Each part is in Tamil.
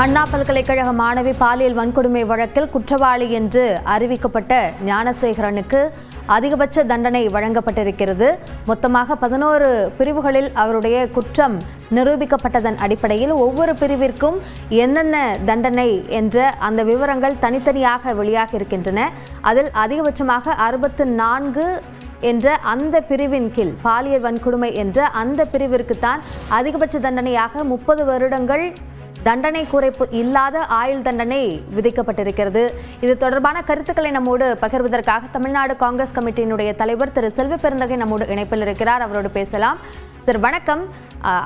அண்ணா பல்கலைக்கழக மாணவி பாலியல் வன்கொடுமை வழக்கில் குற்றவாளி என்று அறிவிக்கப்பட்ட ஞானசேகரனுக்கு அதிகபட்ச தண்டனை வழங்கப்பட்டிருக்கிறது. மொத்தமாக 11 பிரிவுகளில் அவருடைய குற்றம் நிரூபிக்கப்பட்டதன் அடிப்படையில் ஒவ்வொரு பிரிவிற்கும் என்னென்ன தண்டனை என்ற அந்த விவரங்கள் தனித்தனியாக வெளியாக இருக்கின்றன. அதில் அதிகபட்சமாக 64 என்ற அந்த பிரிவின் கீழ் பாலியல் வன்கொடுமை என்ற அந்த பிரிவிற்குத்தான் அதிகபட்ச தண்டனையாக 30 வருடங்கள் தண்டனை குறைப்பு இல்லாத ஆயுள் தண்டனை விதிக்கப்பட்டிருக்கிறது. இது தொடர்பான கருத்துக்களை நம்மோடு பகிர்வதற்காக தமிழ்நாடு காங்கிரஸ் கமிட்டியினுடைய தலைவர் திரு செல்வ பெருந்தகை நம்மோடு இணைப்பில் இருக்கிறார். அவரோடு பேசலாம். சார் வணக்கம்.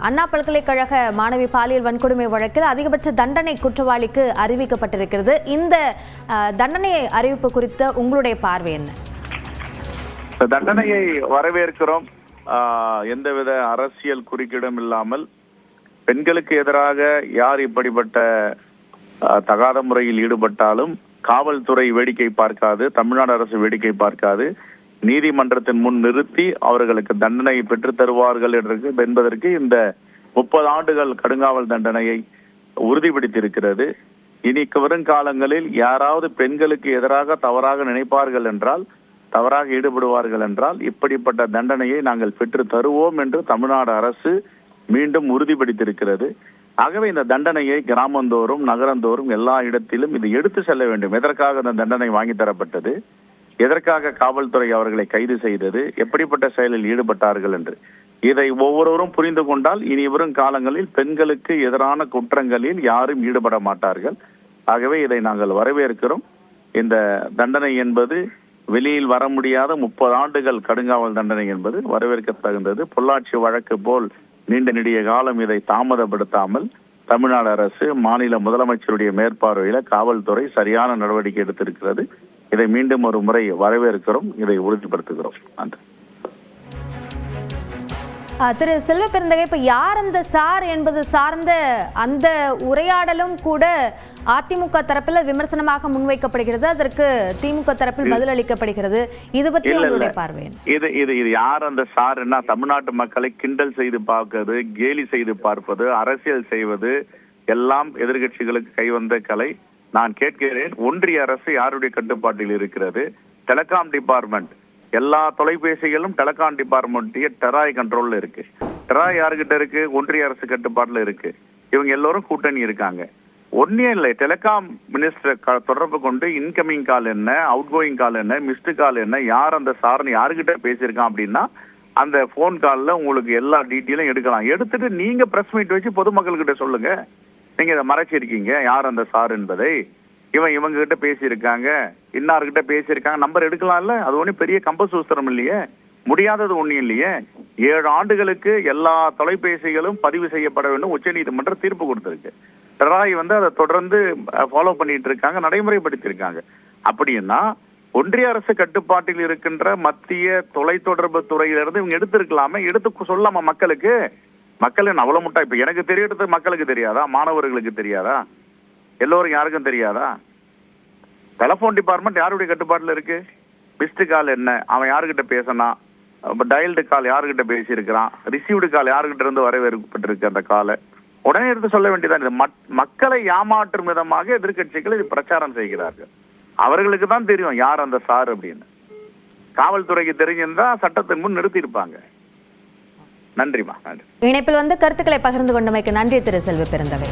அண்ணா பல்கலைக்கழக மாணவி பாலியல் வன்கொடுமை வழக்கில் அதிகபட்ச தண்டனை குற்றவாளிக்கு அறிவிக்கப்பட்டிருக்கிறது. இந்த தண்டனை அறிவிப்பு குறித்த உங்களுடைய பார்வை என்ன? தண்டனையை வரவேற்கிறோம். எந்தவித அரசியல் குறுக்கீடும் இல்லாமல் பெண்களுக்கு எதிராக யார் இப்படிப்பட்ட தகாத முறையில் ஈடுபட்டாலும் காவல்துறை வேடிக்கை பார்க்காது, தமிழ்நாடு அரசு வேடிக்கை பார்க்காது, நீதிமன்றத்தின் முன் நிறுத்தி அவர்களுக்கு தண்டனை பெற்றுத் தருவார்கள் என்பதற்கு இந்த 30 ஆண்டுகள் கடுங்காவல் தண்டனையை உறுதிப்படுத்தியிருக்கிறது. இனி வரும் காலங்களில் யாராவது பெண்களுக்கு எதிராக தவறாக நினைப்பார்கள் என்றால், தவறாக ஈடுபடுவார்கள் என்றால் இப்படிப்பட்ட தண்டனையை நாங்கள் பெற்று தருவோம் என்று தமிழ்நாடு அரசு மீண்டும் உறுதிப்படுத்தியிருக்கிறது. ஆகவே இந்த தண்டனையை கிராமந்தோறும் நகரந்தோறும் எல்லா இடத்திலும் இது எடுத்து செல்ல வேண்டும். எதற்காக இந்த தண்டனை வாங்கி தரப்பட்டது, எதற்காக காவல்துறை அவர்களை கைது செய்தது, எப்படிப்பட்ட செயலில் ஈடுபட்டார்கள் என்று இதை ஒவ்வொருவரும் புரிந்து கொண்டால் இனி வரும் காலங்களில் பெண்களுக்கு எதிரான குற்றங்களில் யாரும் ஈடுபட மாட்டார்கள். ஆகவே இதை நாங்கள் வரவேற்கிறோம். இந்த தண்டனை என்பது வெளியில் வர முடியாத 30 ஆண்டுகள் கடுங்காவல் தண்டனை என்பது வரவேற்க தகுந்தது. பொள்ளாச்சி வழக்கு போல் நீண்ட நெடிய காலம் இதை தாமதப்படுத்தாமல் தமிழ்நாடு அரசு மாநில முதலமைச்சருடைய மேற்பார்வையில காவல்துறை சரியான நடவடிக்கை எடுத்திருக்கிறது. இதை மீண்டும் ஒரு முறை வரவேற்கிறோம், இதை உறுதிப்படுத்துகிறோம். நன்றி. திரு செல்வ பெருந்தகை, இப்ப யார் அந்த சார் என்பது சார்ந்த அந்த உரையாடலும் கூட அதிமுக தரப்பில் விமர்சனமாக முன்வைக்கப்படுகிறது. அதற்கு திமுக தரப்பில் பதில் அளிக்கப்படுகிறது. இது பற்றி உங்களுடைய பார்வை? இது யார் அந்த சார் என்ன? தமிழ்நாட்டு மக்களை கிண்டல் செய்து பார்ப்பது, கேலி செய்து பார்ப்பது, அரசியல் செய்வது எல்லாம் எதிர்கட்சிகளுக்கு கைவந்த கலை. நான் கேட்கிறேன், ஒன்றிய அரசு யாருடைய கட்டுப்பாட்டில் இருக்கிறது? டெலிகாம் டிபார்ட்மெண்ட், எல்லா தொலைபேசிகளும் டெலிகாம் டிபார்ட்மெண்ட் டெராய் கண்ட்ரோல்ல இருக்கு. டெராய் யாருகிட்ட இருக்கு? ஒன்றிய அரசு கட்டுப்பாட்டுல இருக்கு. இவங்க எல்லோரும் கூட்டணி இருக்காங்க. ஒன்னே இல்லை, டெலிகாம் மினிஸ்டர் தொடர்பு கொண்டு இன்கமிங் கால் என்ன, அவுட் கோயிங் கால் என்ன, மிஸ்டு கால் என்ன, யார் அந்த சார்னு யாருகிட்ட பேசியிருக்கான் அப்படின்னா அந்த போன் கால்ல உங்களுக்கு எல்லா டீட்டெயிலும் எடுக்கலாம். எடுத்துட்டு நீங்க பிரஸ் மீட் வச்சு பொதுமக்கள் கிட்ட சொல்லுங்க. நீங்க இதை மறைச்சிருக்கீங்க யார் அந்த சார் என்பதை. இவங்க கிட்ட பேசியிருக்காங்க, இன்னார்கிட்ட பேசியிருக்காங்க, நம்பர் எடுக்கலாம்ல. அது ஒன்றும் பெரிய கம்பசூத்திரம் இல்லையே, முடியாதது ஒன்றும் இல்லையே. 7 ஆண்டுகளுக்கு எல்லா தொலைபேசிகளும் பதிவு செய்யப்பட வேண்டும் உச்ச நீதிமன்றம் தீர்ப்பு கொடுத்திருக்கு. டெராய் அதை தொடர்ந்து ஃபாலோ பண்ணிட்டு இருக்காங்க, நடைமுறைப்படுத்தி இருக்காங்க. அப்படின்னா ஒன்றிய அரசு கட்டுப்பாட்டில் இருக்கின்ற மத்திய தொலைத்தொடர்பு துறையிலிருந்து இவங்க எடுத்திருக்கலாமே, எடுத்து சொல்லாமா மக்களுக்கு? மக்கள் அவ்வளவு முட்டா? இப்ப எனக்கு தெரியறது மக்களுக்கு தெரியாதா? மாணவர்களுக்கு தெரியாதா? எல்லோரும் யாருக்கும் தெரியாதா? டெலிபோன் டிபார்ட்மெண்ட் யாருடைய கட்டுப்பாட்டில் இருக்கு? மிஸ்டு கால் என்ன, அவன் யாருக்கிட்ட பேசினா, டயல்டு கால் யாருக்கிட்ட பேசியிருக்கிறான், ரிசீவ்டு கால் யாருக்கிட்ட இருந்து வரவேற்கப்பட்டிருக்கு அந்த காலை உடனே எடுத்து சொல்ல வேண்டியதான். இது மக்களை ஏமாற்றும் விதமாக எதிர்கட்சிகள் இது பிரச்சாரம் செய்கிறார்கள். அவர்களுக்கு தான் தெரியும் யார் அந்த சார் அப்படின்னு. காவல்துறைக்கு தெரிஞ்சிருந்தா சட்டத்தின் முன் நிறுத்தி இருப்பாங்க. நன்றிமா. நன்றி. இணைப்பில் கருத்துக்களை பகிர்ந்து கொண்டமைக்கு நன்றி திரு செல்வ பெருந்தகை.